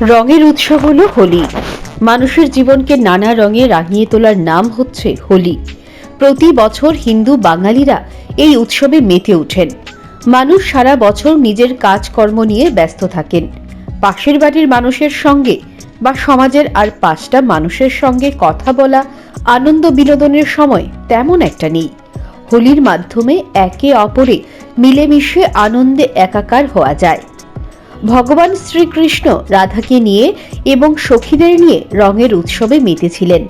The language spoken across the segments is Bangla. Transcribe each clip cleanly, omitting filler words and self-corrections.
রঙের উৎসব হলো হোলি। মানুষের জীবনকে নানা রঙে রাঙিয়ে তোলার নাম হচ্ছে হোলি। প্রতি বছর হিন্দু বাঙালিরা এই উৎসবে মেতে ওঠেন। মানুষ সারা বছর নিজের কাজকর্ম নিয়ে ব্যস্ত থাকেন। পাশের বাড়ির মানুষের সঙ্গে বা সমাজের আর 5টা মানুষের সঙ্গে কথা বলা, আনন্দ বিনোদনের সময় তেমন একটা নেই। হোলির মাধ্যমে একে অপরে মিলেমিশে আনন্দে একাকার হওয়া যায়। ভগবান শ্রীকৃষ্ণ রাধাকে নিয়ে এবং সখীদের নিয়ে রঙের উৎসবে মেতেছিলেন।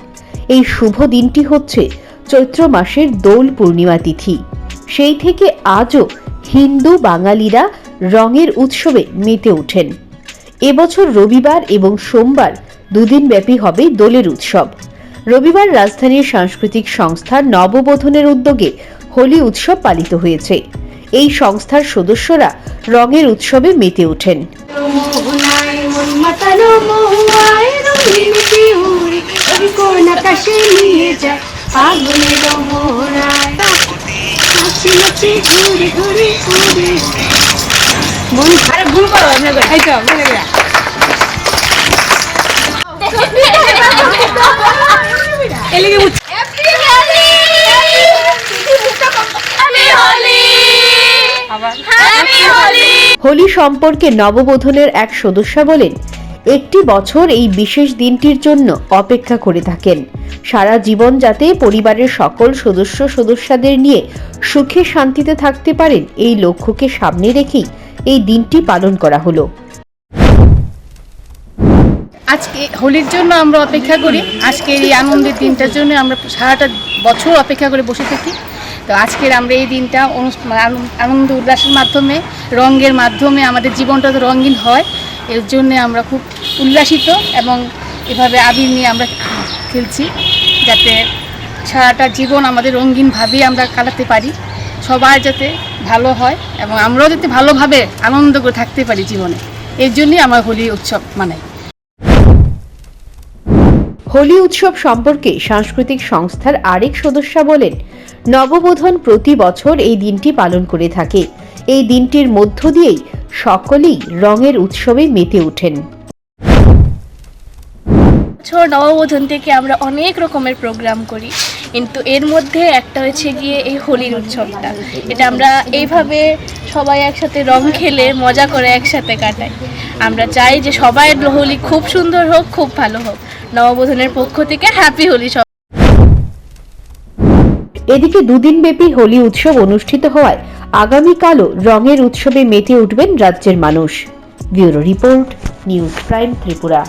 এই শুভ দিনটি হচ্ছে চৈত্র মাসের দোল পূর্ণিমা তিথি। সেই থেকে আজও হিন্দু বাঙালিরা রঙের উৎসবে মেতে ওঠেন। এবছর রবিবার এবং সোমবার দুদিন ব্যাপী হবে দোলের উৎসব। রবিবার রাজধানীর সাংস্কৃতিক সংস্থা নববোধনের উদ্যোগে হোলি উৎসব পালিত হয়েছে। এই সংস্থার সদস্যরা রঙের উৎসবে মেতে ওঠেন। হোলি সম্পর্কে নববোধনের এক সদস্য বলেন, একটি বছর এই বিশেষ দিনটির জন্য অপেক্ষা করে থাকেন। সারা জীবন যাতে পরিবারের সকল সদস্যদের নিয়ে সুখে শান্তিতে থাকতে পারেন, এই লক্ষ্যকে সামনে রেখেই এই দিনটি পালন করা হলো। আজকে হোলির জন্য আমরা অপেক্ষা করি। আজকের এই আনন্দের দিনটার জন্য আমরা সারাটা বছর অপেক্ষা করে বসে থাকি। তো আজকের আমরা এই দিনটা আনন্দ উল্লাসের মাধ্যমে, রঙের মাধ্যমে আমাদের জীবনটা তো রঙিন হয়। এর জন্য আমরা খুব উল্লাসিত এবং এভাবে আবির নিয়ে আমরা খেলছি, যাতে সারাটা জীবন আমাদের রঙিনভাবেই আমরা কাটাতে পারি। সবাই যাতে ভালো হয় এবং আমরাও যাতে ভালোভাবে আনন্দ করে থাকতে পারি জীবনে। এর জন্যই আমরা হোলি উৎসব মানাই। হোলি উৎসব সম্পর্কে সাংস্কৃতিক সংস্থার আরেক সদস্য বলেন, নববোধন প্রতি বছর এই দিনটি পালন করে থাকে। এই দিনটির মধ্য দিয়েই সকলেই রঙের উৎসবে মেতে ওঠেন। নববোধন থেকে আমরা অনেক রকমের প্রোগ্রাম করি, কিন্তু এর মধ্যে একটা হচ্ছে গিয়ে এই হোলির উৎসবটা। এটা আমরা এইভাবে সবাই একসাথে রং খেলে মজা করে একসাথে কাটাই। আমরা চাই যে সবাই হোলি খুব সুন্দর হোক, খুব ভালো হোক। নববোধনের পক্ষ থেকে হ্যাপি হোলি। এদিকে দুদিন ব্যাপী হোলি উৎসব অনুষ্ঠিত হওয়ায় আগামীকালও রঙের উৎসবে মেতে উঠবেন রাজ্যের মানুষ। Bureau report, news prime Tripura.